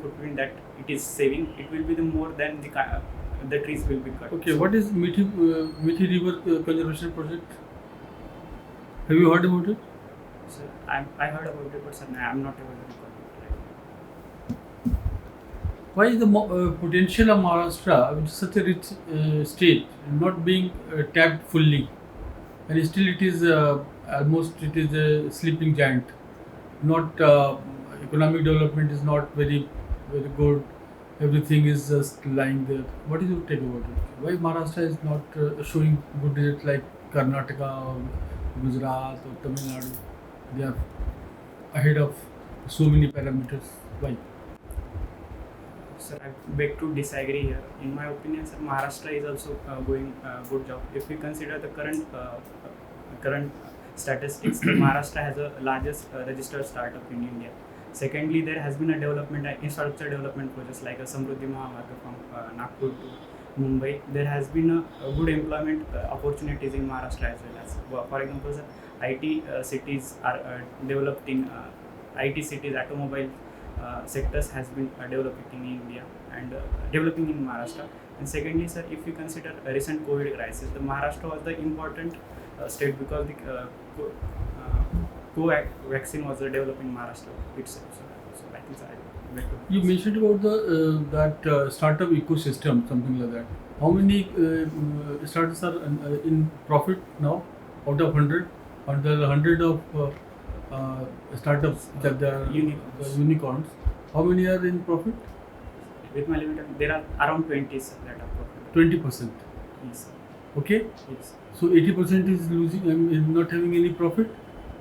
[SPEAKER 2] footprint that it is saving, it will be the more than the trees will be cut.
[SPEAKER 1] Okay, what is Mithi River Conservation Project? Have you heard about it?
[SPEAKER 2] So I heard about it, but sir, I am not able to recall it.
[SPEAKER 1] Why is the potential of Maharashtra, which is such a rich state, not being tapped fully, and still it is almost it is a sleeping giant. Not economic development is not very good. Everything is just lying there. What is your take about it? Why Maharashtra is not showing good results like Karnataka or Gujarat or Tamil Nadu? They are ahead of so many parameters. Why?
[SPEAKER 2] Sir, I beg to disagree here. In my opinion, sir, Maharashtra is also going good job. If we consider the current statistics, the Maharashtra has the largest registered startup in India. Secondly, there has been a development, infrastructure development projects like a Samruddhi Mahamarga from Nagpur to Mumbai. There has been a good employment opportunities in Maharashtra as well as, for example, sir, IT cities are developed in IT cities, automobile sectors has been developing in India and developing in Maharashtra. And secondly, sir, if we consider a recent COVID crisis, the Maharashtra was the important state because the vaccine was developed in Maharashtra itself. So I think I beg to
[SPEAKER 1] You mentioned about the that startup ecosystem, something like that. How many startups are in profit now out of 100? Or there are 100 of startups that they are
[SPEAKER 2] Unicorns.
[SPEAKER 1] unicorns. How many are in profit?
[SPEAKER 2] with my limited, there are around 20 sir, that are profitable.
[SPEAKER 1] 20%.
[SPEAKER 2] Yes, sir.
[SPEAKER 1] Okay.
[SPEAKER 2] Yes.
[SPEAKER 1] So 80% is losing and is not having any profit.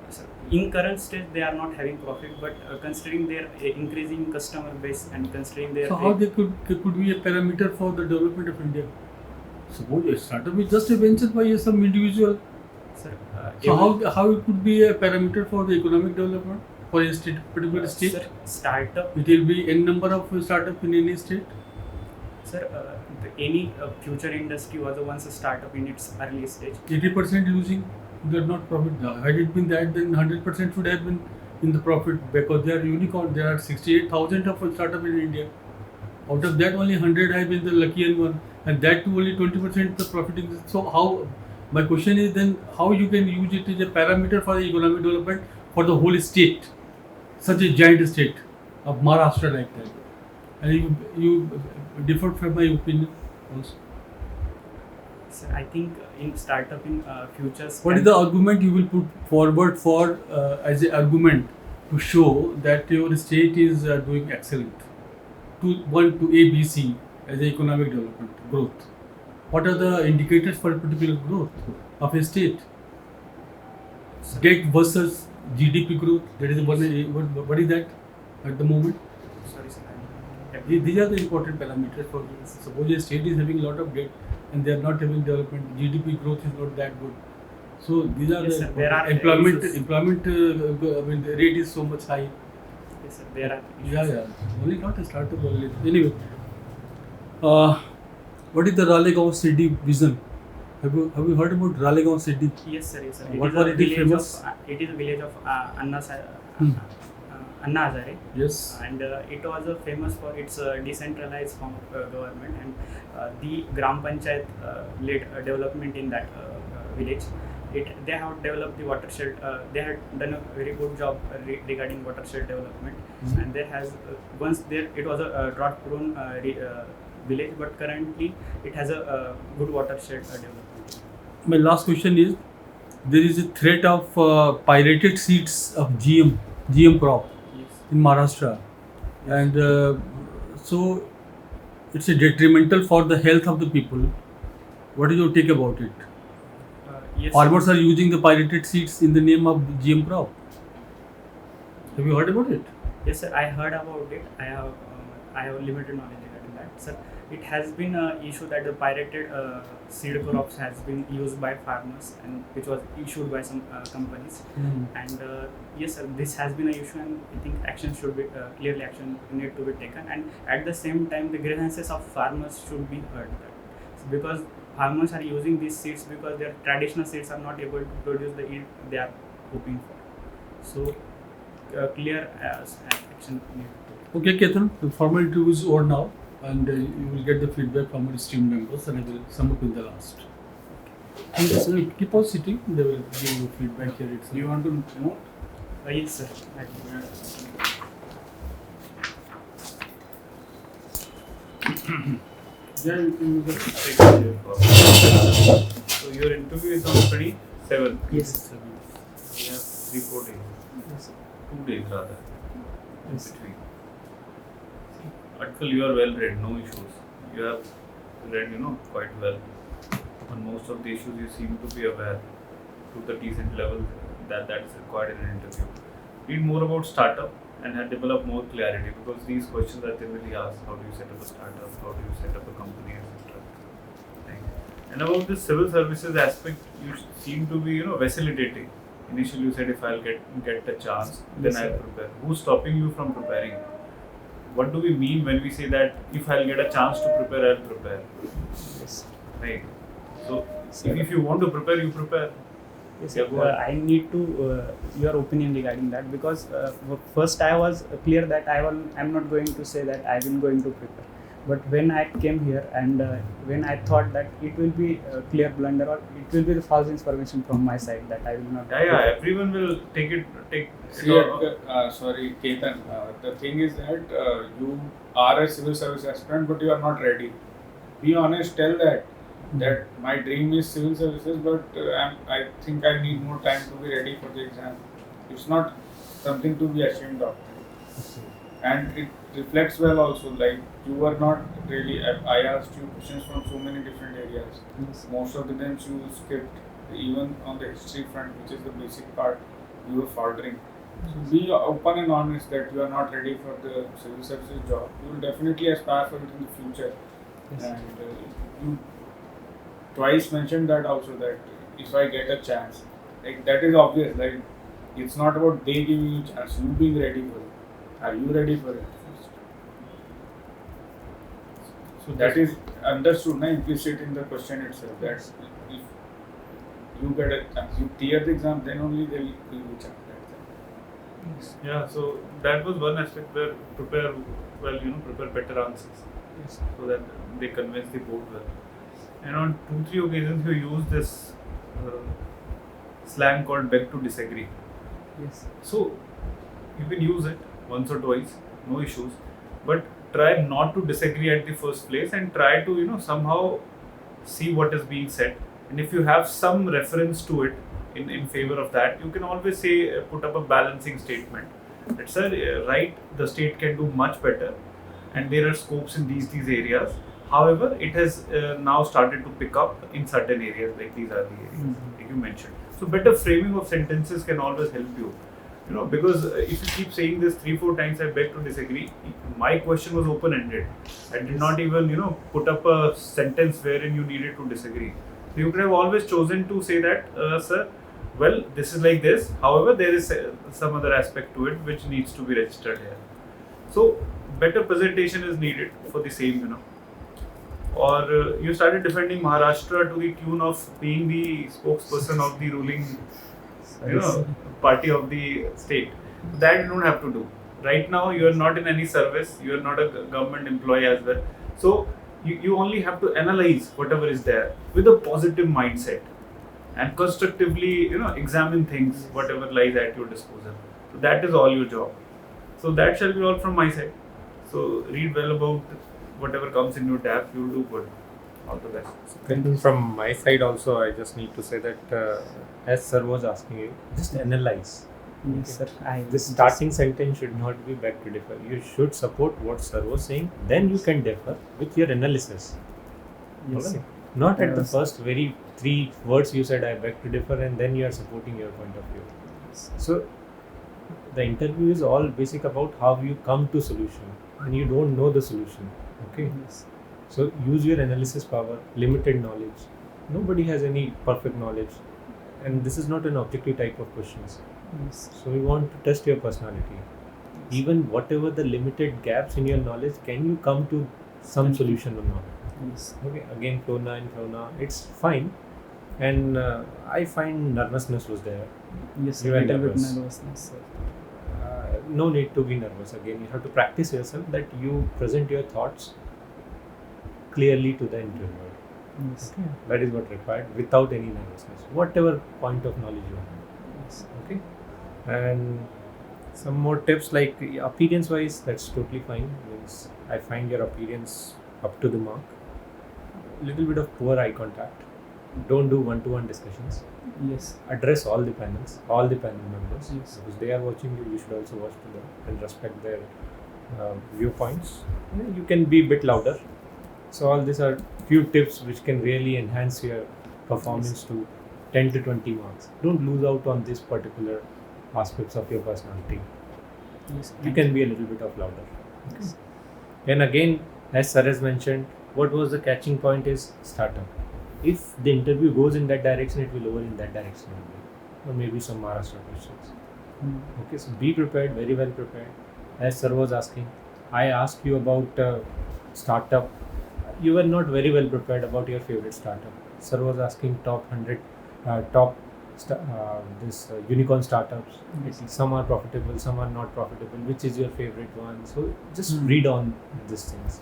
[SPEAKER 2] Sir, in current stage, they are not having profit, but considering their increasing customer base and considering their
[SPEAKER 1] So how they could be a parameter for the development of India? Suppose a startup is just a venture by some individual.
[SPEAKER 2] sir,
[SPEAKER 1] So how it could be a parameter for the economic development for a state, particular state?
[SPEAKER 2] sir, startup,
[SPEAKER 1] It will be n number of startup in any state.
[SPEAKER 2] sir, any future industry was once a startup in its early stage.
[SPEAKER 1] 80% losing, they are not profit. Had it been that, then 100% should have been in the profit because they are unicorn. There are 68,000 of startup in India. Out of that, only 100 have been the luckier one, and that too only 20% the profiting. So how? My question is then how you can use it as a parameter for the economic development for the whole state, such a giant state of Maharashtra like that, and you differed from my opinion also.
[SPEAKER 2] Sir, I think in startup in futures.
[SPEAKER 1] What is the argument you will put forward for as an argument to show that your state is doing excellent? To A, B, C as a economic development growth. What are the indicators for particular growth of a state?
[SPEAKER 2] Sir,
[SPEAKER 1] Debt versus GDP growth. That is what is that at the moment?
[SPEAKER 2] sorry, sir.
[SPEAKER 1] These are the important parameters for this. Suppose a state is having a lot of debt and they are not having development. GDP growth is not that good. So these are
[SPEAKER 2] Yes,
[SPEAKER 1] the
[SPEAKER 2] sir, there are
[SPEAKER 1] employment.
[SPEAKER 2] issues.
[SPEAKER 1] Employment. The rate is so much high.
[SPEAKER 2] Yes, sir, there are issues.
[SPEAKER 1] Yeah. Only not a startup only. Anyway, what is the Ralegaon city vision? Have you heard about Ralegaon city?
[SPEAKER 2] Yes, sir. Yes, sir.
[SPEAKER 1] What
[SPEAKER 2] is
[SPEAKER 1] was
[SPEAKER 2] a
[SPEAKER 1] it
[SPEAKER 2] village
[SPEAKER 1] famous?
[SPEAKER 2] it is a village of Anna Hazare,
[SPEAKER 1] Yes.
[SPEAKER 2] and it was famous for its decentralized form of government and the Gram Panchayat led development in that village. They have developed the watershed. They had done a very good job regarding watershed development, and there has once there it was a drought-prone village, but currently it has a good watershed development.
[SPEAKER 1] My last question is: there is a threat of pirated seeds of GM crop
[SPEAKER 2] Yes.
[SPEAKER 1] in Maharashtra, and so it's a detrimental for the health of the people. What is your take about it?
[SPEAKER 2] Yes.
[SPEAKER 1] Farmers are using the pirated seeds in the name of GM crop. Have you heard about it?
[SPEAKER 2] Yes, sir. I heard about it. I have limited knowledge regarding that, sir. It has been an issue that the pirated seed crops has been used by farmers and which was issued by some companies. And yes, sir, this has been an issue, and I think action should be clearly action need to be taken. And at the same time, the grievances of farmers should be heard because farmers are using these seeds because their traditional seeds are not able to produce the yield they are hoping for. So clear action needed.
[SPEAKER 1] Okay, Ketan, the formal interview is over now, and you will get the feedback from our esteemed members, and I will sum up in the last. And so keep on sitting, they will give you feedback here.
[SPEAKER 5] Do you want to note?
[SPEAKER 2] Yes, sir.
[SPEAKER 1] Yeah, you can use it.
[SPEAKER 3] Take it here for- So your interview is on 27th.
[SPEAKER 2] Yes.
[SPEAKER 3] We have 3-4 days.
[SPEAKER 2] Yes.
[SPEAKER 3] 2 days rather. In
[SPEAKER 2] Yes.
[SPEAKER 3] between. Atkal, you are well read, no issues. You have read, quite well. On most of the issues, you seem to be aware to the decent level that is required in an interview. Read more about startup and develop more clarity, because these questions are typically asked: how do you set up a startup? How do you set up a company, etc. Right. And about the civil services aspect, you seem to be, vacillating. Initially, you said if I'll get a chance, then
[SPEAKER 2] Yes,
[SPEAKER 3] I'll
[SPEAKER 2] sir.
[SPEAKER 3] prepare. Who's stopping you from preparing? What do we mean when we say that if I'll get a chance to prepare, I'll prepare?
[SPEAKER 2] Yes.
[SPEAKER 3] Right. So
[SPEAKER 2] Sir.
[SPEAKER 3] if you want to prepare, you prepare.
[SPEAKER 2] Yes,
[SPEAKER 3] Yeah, go ahead.
[SPEAKER 2] I need to your opinion regarding that, because first I was clear that I'm not going to say that I will going to prepare, but when I came here and when I thought that it will be a clear blunder or it will be the false information from my side that I will not.
[SPEAKER 3] Yeah. Everyone will take it.
[SPEAKER 5] See, sorry, Ketan. The thing is that you are a civil service aspirant, but you are not ready. Be honest. Tell that my dream is civil services, but I think I need more time to be ready for the exam. It's not something to be ashamed of, and it reflects well also. Like you were not really. I asked you questions from so many different areas.
[SPEAKER 2] Yes.
[SPEAKER 5] Most of the times you skipped, even on the history front, which is the basic part, you were faltering. So be open and honest that you are not ready for the civil services job. You will definitely aspire for it in the future.
[SPEAKER 2] Yes.
[SPEAKER 5] And you twice mentioned that also, that if I get a chance, like that is obvious. Like it's not about they giving you chance, you being ready for it. Are you ready for it? So that is understood, na, implicit in the question itself. That if you get a chance, you clear the exam, then only they will give you chance.
[SPEAKER 2] Yes.
[SPEAKER 3] Yeah. So that was one aspect where prepare well. Prepare better answers
[SPEAKER 2] Yes.
[SPEAKER 3] so that they convince the board well. And on 2-3 occasions, you use this slang called "beg to disagree."
[SPEAKER 2] Yes.
[SPEAKER 3] So you can use it once or twice, no issues, but try not to disagree at the first place and try to somehow see what is being said. And if you have some reference to it in favor of that, you can always say put up a balancing statement. That's right. The state can do much better, and there are scopes in these areas. However, it has now started to pick up in certain areas, like these are the areas like you mentioned. So better framing of sentences can always help you. Because if you keep saying this 3-4 times, I beg to disagree. My question was open-ended. I did not even, put up a sentence wherein you needed to disagree. So you could have always chosen to say that, sir, well, this is like this. However, there is some other aspect to it which needs to be registered here. So better presentation is needed for the same. Or you started defending Maharashtra to the tune of being the spokesperson of the ruling party of the state. That you don't have to do. Right now, you are not in any service. You are not a government employee as well. So you only have to analyze whatever is there with a positive mindset and constructively, examine things, whatever lies at your disposal. So that is all your job. So that shall be all from my side. So read well about whatever comes in your tab. You will do good. All the best.
[SPEAKER 4] And from my side also, I just need to say that as sir was asking you, just analyze.
[SPEAKER 2] Yes, sir.
[SPEAKER 4] The starting sentence should not be back to differ. You should support what sir was saying. Then you can differ with your analysis.
[SPEAKER 2] Yes.
[SPEAKER 4] Okay? Not at the
[SPEAKER 2] Yes.
[SPEAKER 4] first very 3 words you said I beg to differ, and then you are supporting your point of view. So the interview is all basic about how you come to solution, and you don't know the solution. Okay.
[SPEAKER 2] Yes.
[SPEAKER 4] So use your analysis power, limited knowledge. Nobody has any perfect knowledge, and this is not an objective type of questions.
[SPEAKER 2] Yes.
[SPEAKER 4] So we want to test your personality. Even whatever the limited gaps in your knowledge, can you come to some solution or not?
[SPEAKER 2] Yes.
[SPEAKER 4] Okay, again, Flona, it's fine. And I find nervousness was there.
[SPEAKER 2] Yes,
[SPEAKER 4] You
[SPEAKER 2] a
[SPEAKER 4] are
[SPEAKER 2] little bit
[SPEAKER 4] nervous.
[SPEAKER 2] nervousness, sir.
[SPEAKER 4] No need to be nervous. Again, you have to practice yourself that you present your thoughts clearly to the interviewer.
[SPEAKER 2] Yes.
[SPEAKER 4] Okay, that is what required without any nervousness, whatever point of knowledge you have.
[SPEAKER 2] Yes.
[SPEAKER 4] Okay, and some more tips like appearance wise, that's totally fine. Means I find your appearance up to the mark. Little bit of poor eye contact. Don't do one-to-one discussions.
[SPEAKER 2] Yes.
[SPEAKER 4] Address all the panels, all the panel members,
[SPEAKER 2] Yes.
[SPEAKER 4] because they are watching you. You should also watch to them and respect their viewpoints. You can be a bit louder. So all these are few tips which can really enhance your performance to 10 to 20 marks. Don't lose out on this particular aspects of your personality.
[SPEAKER 2] Yes.
[SPEAKER 4] You can be a little bit of louder. Okay. And again, as Sir has mentioned, what was the catching point is startup. If the interview goes in that direction, it will over in that direction only. Or maybe some Maharashtra questions. Okay, so be prepared, very well prepared. As Sir was asking, I asked you about startup. You were not very well prepared about your favorite startup. Sir was asking top 100, unicorn startups. Some are profitable, some are not profitable. Which is your favorite one? So just read on these things.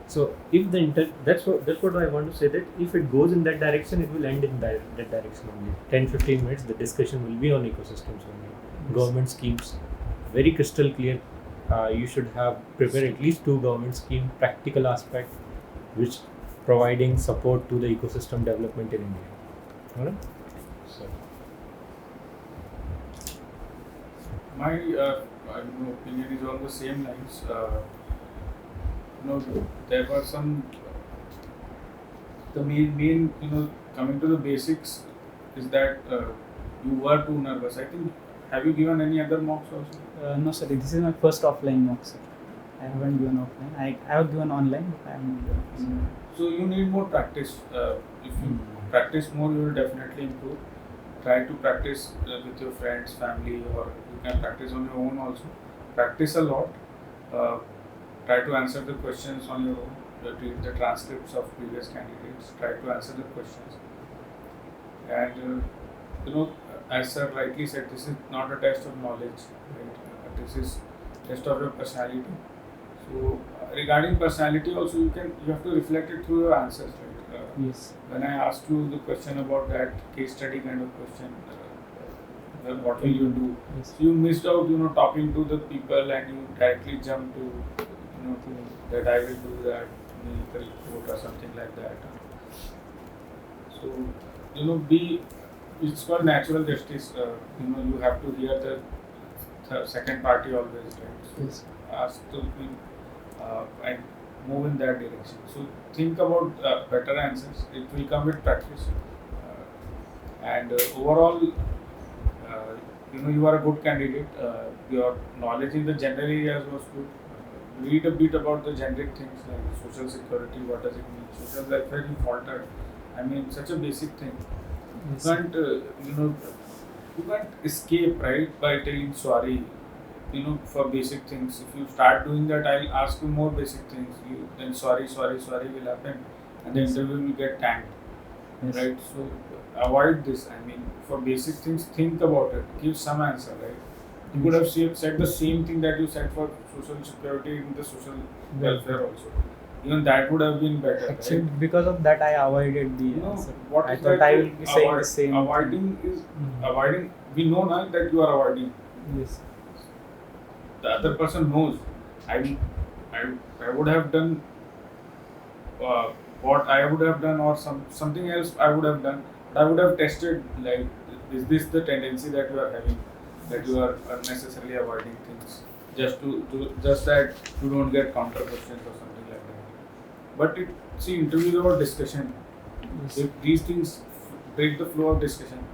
[SPEAKER 4] So if the that's what I want to say, that if it goes in that direction, it will end in that direction only. 10-15 minutes, the discussion will be on ecosystems only. Government schemes, very crystal clear. You should have prepared at least 2 government scheme, practical aspect, which providing support to the ecosystem development in India. Alright? So
[SPEAKER 5] My opinion is on the same lines. There were some. The main coming to the basics is that you were too nervous. I think. Have you given any other mocks also?
[SPEAKER 2] No, sir. This is my first offline mock, sir. I haven't given offline. I have given online, but I haven't given offline.
[SPEAKER 5] So you need more practice. If you practice more, you will definitely improve. Try to practice with your friends, family, or you can practice on your own also. Practice a lot. Try to answer the questions on your own. Read the transcripts of previous candidates. Try to answer the questions. And as Sir rightly said, this is not a test of knowledge, right? This is test of your personality. So regarding personality, also you have to reflect it through your answers, right?
[SPEAKER 2] Yes.
[SPEAKER 5] When I asked you the question about that case study kind of question, what will you do?
[SPEAKER 2] Yes.
[SPEAKER 5] So you missed out, talking to the people, and you directly jumped to, that I will do that, medical report or something like that. So, it's called natural justice. You have to hear the second party always, right? So
[SPEAKER 2] Yes.
[SPEAKER 5] ask to be and move in that direction. So think about better answers. It will come with practice. And overall, you are a good candidate. Your knowledge in the general areas was good. Read a bit about the generic things like social security. What does it mean? Social welfare, you faltered. I mean, such a basic thing.
[SPEAKER 2] Yes.
[SPEAKER 5] You can't escape, right, by telling sorry. For basic things. If you start doing that, I'll ask you more basic things. Then sorry will happen, and the interview will get tanked.
[SPEAKER 2] Yes.
[SPEAKER 5] Right? So avoid this. I mean, for basic things, think about it. Give some answer, right? You could have said the same thing that you said for social security in the social welfare also. Even that would have been better.
[SPEAKER 2] Actually,
[SPEAKER 5] right?
[SPEAKER 2] because of that, I avoided the answer.
[SPEAKER 5] What
[SPEAKER 2] I
[SPEAKER 5] is
[SPEAKER 2] thought
[SPEAKER 5] that
[SPEAKER 2] I
[SPEAKER 5] to
[SPEAKER 2] will be saying the same.
[SPEAKER 5] Avoiding is avoiding. We know now that you are avoiding.
[SPEAKER 2] Yes.
[SPEAKER 5] The other person knows. I would have done what I would have done, or something else I would have done. But I would have tested, like, is this the tendency that you are having, that you are unnecessarily avoiding things just that you don't get counter questions or something like that. But interviews are about discussion.
[SPEAKER 2] Yes.
[SPEAKER 5] If these things break the flow of discussion,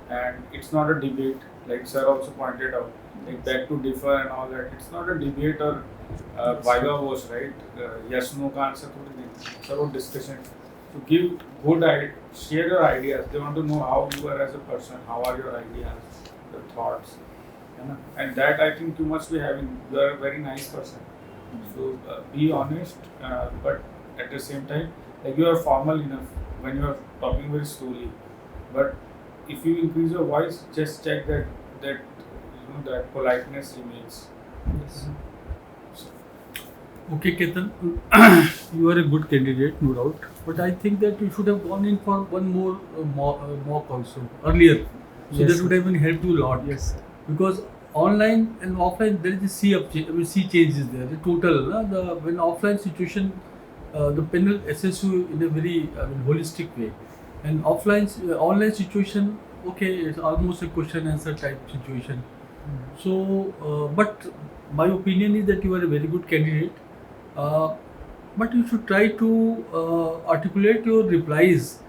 [SPEAKER 5] and it's not a debate, like Sir also pointed out, like beg to differ and all that. It's not a debate or viva voce, right? Yes, no ka answer to the It's about discussion. To give share your ideas. They want to know how you are as a person, how are your ideas, your thoughts, and that I think you must be having. You are a very nice person. So be honest, but at the same time, like, you are formal enough when you are talking very slowly. But if you increase your voice, just check that that politeness remains.
[SPEAKER 2] Yes.
[SPEAKER 1] Okay, Ketan, you are a good candidate, no doubt. But I think that you should have gone in for one more mock also earlier. So
[SPEAKER 2] Yes,
[SPEAKER 1] that would have been helped you a lot.
[SPEAKER 2] Yes.
[SPEAKER 1] Because online and offline there is a sea changes there. The total when offline situation the panel assess you in a very holistic way. And online situation, okay, it's almost a question answer type situation. So, but my opinion is that you are a very good candidate, uh, but you should try to articulate your replies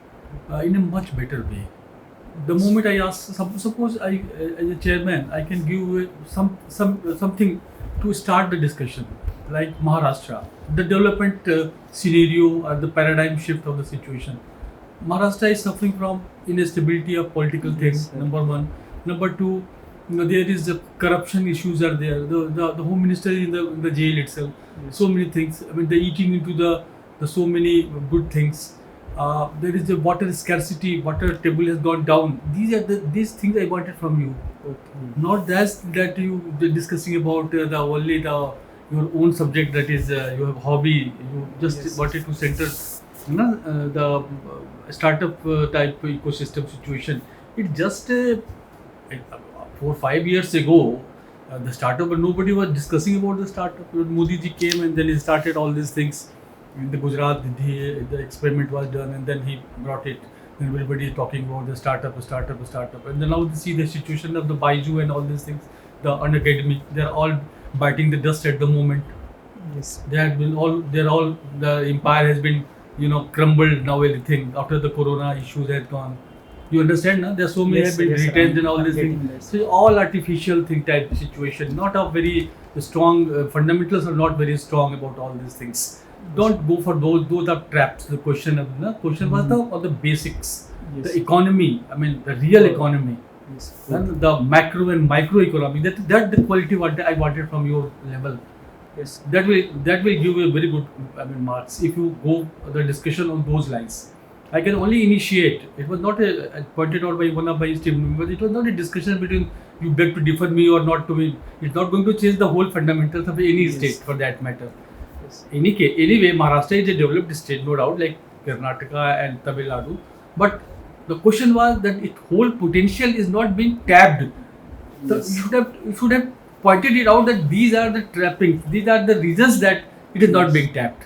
[SPEAKER 1] in a much better way. The moment I ask, suppose I, as a chairman, I can give something to start the discussion, like Maharashtra, the development scenario or the paradigm shift of the situation. Maharashtra is suffering from instability of political things.
[SPEAKER 2] sir.
[SPEAKER 1] Number one, number two, there is the corruption issues are there. The home minister is in the jail itself. So many things. I mean, they're eating into the so many good things. There is the water scarcity. Water table has gone down. These things I wanted from you. Not that you're discussing about the only the your own subject, that is you have hobby. You just
[SPEAKER 2] Yes.
[SPEAKER 1] wanted to center the startup type ecosystem situation. It just 4 5 years ago, the startup, but nobody was discussing about the startup. When Modi ji came and then he started all these things. In the Gujarat, the experiment was done, and then he brought it. Then everybody is talking about the startup, and then now they see the situation of the Baiju and all these things, the unacademic. They are all biting the dust at the moment.
[SPEAKER 2] Yes.
[SPEAKER 1] They're all the empire has been crumbled now. Everything after the corona issues had gone. You understand, na? There are so many
[SPEAKER 2] Yes,
[SPEAKER 1] have been
[SPEAKER 2] yes,
[SPEAKER 1] retained and all
[SPEAKER 2] I'm
[SPEAKER 1] these
[SPEAKER 2] getting
[SPEAKER 1] things.
[SPEAKER 2] that.
[SPEAKER 1] So all artificial thing type situation. Not a very strong fundamentals are not very strong about all these things. Don't go for those. Those are traps. The question was the basics,
[SPEAKER 2] Yes.
[SPEAKER 1] the economy. I mean the real economy.
[SPEAKER 2] Yes.
[SPEAKER 1] And the macro and micro economy. That the quality what I wanted from your level.
[SPEAKER 2] Yes.
[SPEAKER 1] That will give you a very good marks if you go the discussion on those lines. I can only initiate. It was not pointed out by one of my team members. It was not a discussion between you beg to differ me or not to me. It's not going to change the whole fundamentals of any
[SPEAKER 2] Yes.
[SPEAKER 1] state for that matter.
[SPEAKER 2] Yes.
[SPEAKER 1] Anyway, Maharashtra is a developed state, no doubt, like Karnataka and Tamil Nadu. But the question was that its whole potential is not being tapped. So
[SPEAKER 2] Yes.
[SPEAKER 1] you should have pointed it out that these are the trappings, these are the reasons that it is not being tapped.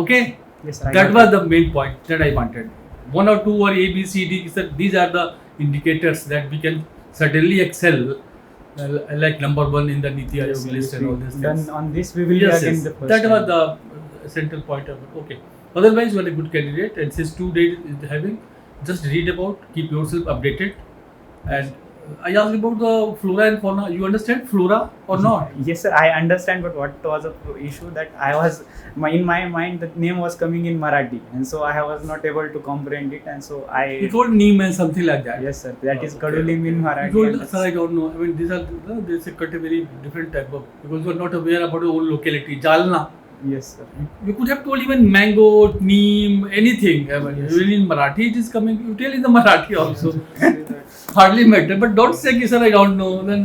[SPEAKER 1] Okay?
[SPEAKER 2] Yes, I
[SPEAKER 1] That
[SPEAKER 2] got
[SPEAKER 1] was
[SPEAKER 2] it.
[SPEAKER 1] the main point that I wanted. One or two or A, B, C, D. These are the indicators that we can certainly excel, like number one in the Niti
[SPEAKER 2] Yes,
[SPEAKER 1] Aayog list
[SPEAKER 2] if
[SPEAKER 1] and all
[SPEAKER 2] we
[SPEAKER 1] these
[SPEAKER 2] done
[SPEAKER 1] things.
[SPEAKER 2] on this, we will
[SPEAKER 1] Yes,
[SPEAKER 2] be again
[SPEAKER 1] yes.
[SPEAKER 2] the first.
[SPEAKER 1] That was
[SPEAKER 2] time.
[SPEAKER 1] the central point of it. Okay. Otherwise, you are a good candidate, and since 2 days is having, just read about, keep yourself updated. And I asked about the flora and fauna. You understand flora or not?
[SPEAKER 2] Yes, sir. I understand, but what was the issue that I was in my mind the name was coming in Marathi, and so I was not able to comprehend it, and so
[SPEAKER 1] You
[SPEAKER 2] I.
[SPEAKER 1] told Neem and something like that.
[SPEAKER 2] Yes, sir. That is
[SPEAKER 1] Okay,
[SPEAKER 2] Kadulim in
[SPEAKER 1] okay.
[SPEAKER 2] Marathi.
[SPEAKER 1] You
[SPEAKER 2] and
[SPEAKER 1] told,
[SPEAKER 2] that's-
[SPEAKER 1] sir, I don't know. I mean, there's a very different type of, because you are not aware about your own locality. Jalna.
[SPEAKER 2] Yes, sir.
[SPEAKER 1] You could have told even mango, neem, anything. I mean,
[SPEAKER 2] Yes.
[SPEAKER 1] even in Marathi, it is coming. You tell in the Marathi also. Hardly matter. But don't say, ki, sir, I don't know. Then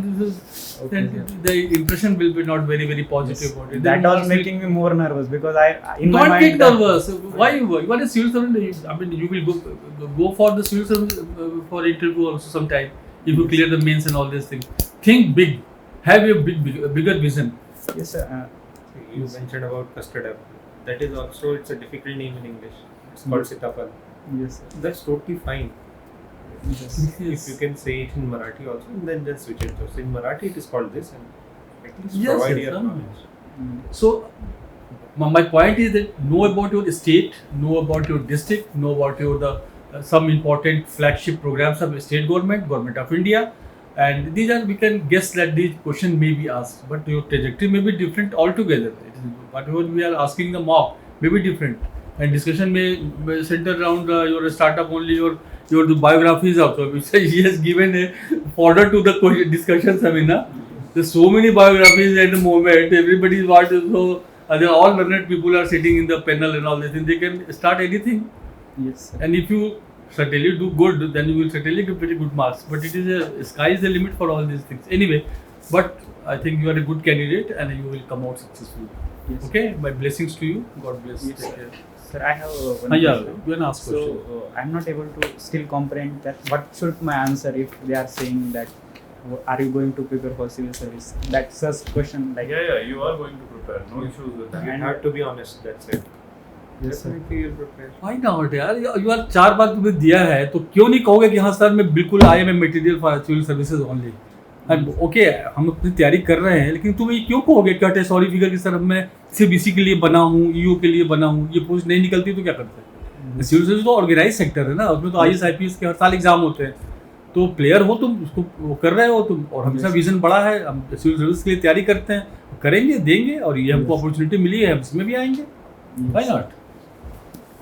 [SPEAKER 1] then the impression will be not very, very positive
[SPEAKER 2] Yes.
[SPEAKER 1] about it.
[SPEAKER 2] That
[SPEAKER 1] Then
[SPEAKER 2] was
[SPEAKER 1] marks will-
[SPEAKER 2] making me more nervous because I in my
[SPEAKER 1] Don't
[SPEAKER 2] mind.
[SPEAKER 1] get nervous. Why you are a civil servant? I mean, you will go for the civil service for interview also sometime if you clear the mains and all these things. Think big. Have a bigger vision.
[SPEAKER 2] Yes, sir.
[SPEAKER 4] You mentioned about custard apple. That is also, it's a difficult name in English. It's called sitapal.
[SPEAKER 2] Yes, sir.
[SPEAKER 4] That's totally fine.
[SPEAKER 2] Yes.
[SPEAKER 4] If you can say it in Marathi also, then just switch it. So in Marathi it is called this, and at least
[SPEAKER 1] Yes,
[SPEAKER 4] provide
[SPEAKER 1] yes,
[SPEAKER 4] your
[SPEAKER 1] sir.
[SPEAKER 4] knowledge.
[SPEAKER 1] So, my point is that know about your state, know about your district, know about your some important flagship programs of state government of India, and these are we can guess that these questions may be asked, but your trajectory may be different altogether. Whatever we are asking the mock may be different, and discussion may center around your startup only, your biographies also. Which he has given a fodder to the discussions. I mean, there's so many biographies at the moment. Everybody is what so. They're all learned people are sitting in the panel and all this, and they can start anything.
[SPEAKER 2] Yes, sir.
[SPEAKER 1] And if you certainly do good, then you will certainly get very good marks. But it is sky is the limit for all these things. Anyway, but I think you are a good candidate and you will come out successful.
[SPEAKER 2] Yes.
[SPEAKER 1] Okay, my blessings to you. God bless.
[SPEAKER 2] Yes,
[SPEAKER 1] Take
[SPEAKER 2] sir.
[SPEAKER 1] care.
[SPEAKER 2] Sir, I have one
[SPEAKER 1] Yeah,
[SPEAKER 2] question.
[SPEAKER 1] you can ask
[SPEAKER 2] So
[SPEAKER 1] question.
[SPEAKER 2] I'm not able to still comprehend that. What should my answer if they are saying that? Are you going to prepare for civil service? That's first question. Like
[SPEAKER 3] Yeah, you are going to prepare. No issues with that.
[SPEAKER 4] You have to be honest, that's it. Yes, sir.
[SPEAKER 3] Definitely you'll prepare.
[SPEAKER 1] Why not यार, you are 4 बार तुमने दिया है तो क्यों नहीं कहोगे कि हाँ सर मैं बिल्कुल I am a material for civil services only. Okay हम अपनी तैयारी कर रहे हैं, लेकिन तुम ये क्यों कहोगे कट है सॉरी फिगर कि सर मैं सिर्फ इसी के लिए बना हूँ, ईओ के लिए बना हूँ, ये पोस्ट नहीं निकलती तो क्या करते हैं। सिविल सर्विस तो ऑर्गेनाइज सेक्टर है ना, उसमें तो IAS IPS के हर साल एग्जाम होते हैं, तो प्लेयर हो तुम, उसको वो कर रहे हो तुम, और हमेशा विजन बड़ा है, हम सिविल सर्विस के लिए तैयारी करते हैं, करेंगे देंगे, और ये हमको अपॉर्चुनिटी मिली है हम इसमें भी आएंगे, व्हाई नॉट।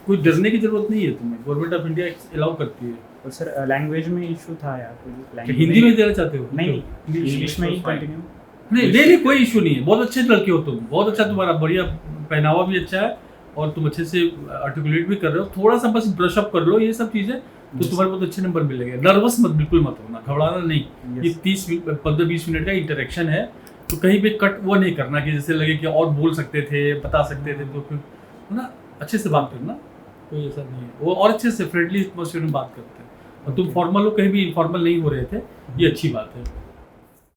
[SPEAKER 1] कोई डरने की जरूरत नहीं है तुम्हें, गवर्नमेंट ऑफ इंडिया अलाउ करती है।
[SPEAKER 2] तो सर लैंग्वेज में इशू था यार,
[SPEAKER 1] क्या
[SPEAKER 2] language
[SPEAKER 1] हिंदी में देना चाहते हो?
[SPEAKER 2] नहीं
[SPEAKER 1] English
[SPEAKER 2] इंग्लिश में ही
[SPEAKER 5] was fine.
[SPEAKER 2] कंटिन्यू।
[SPEAKER 1] नहीं नहीं कोई इशू नहीं है, बहुत अच्छे लड़के हो तुम, बहुत अच्छा, तुम्हारा बढ़िया पहनावा भी अच्छा है और तुम अच्छे से आर्टिकुलेट भी कर रहे हो, थोड़ा सा बस ब्रश अप कर लो ये सब चीज़ें तो तुम्हारे बहुत अच्छे नंबर मिलेंगे। नर्वस मत, बिल्कुल मत होना, घबराना नहीं। ये 15-20 मिनट का इंटरेक्शन है, तो कहीं पे कट वो नहीं करना कि जैसे लगे कि और बोल सकते थे, बता सकते थे, तो फिर है ना, अच्छे से बात करना, कोई ऐसा नहीं है। वो और अच्छे से फ्रेंडली एटमॉस्फेयर में बात करते हैं, और तुम फॉर्मल हो, कहीं भी इनफॉर्मल नहीं हो रहे थे, ये अच्छी बात है।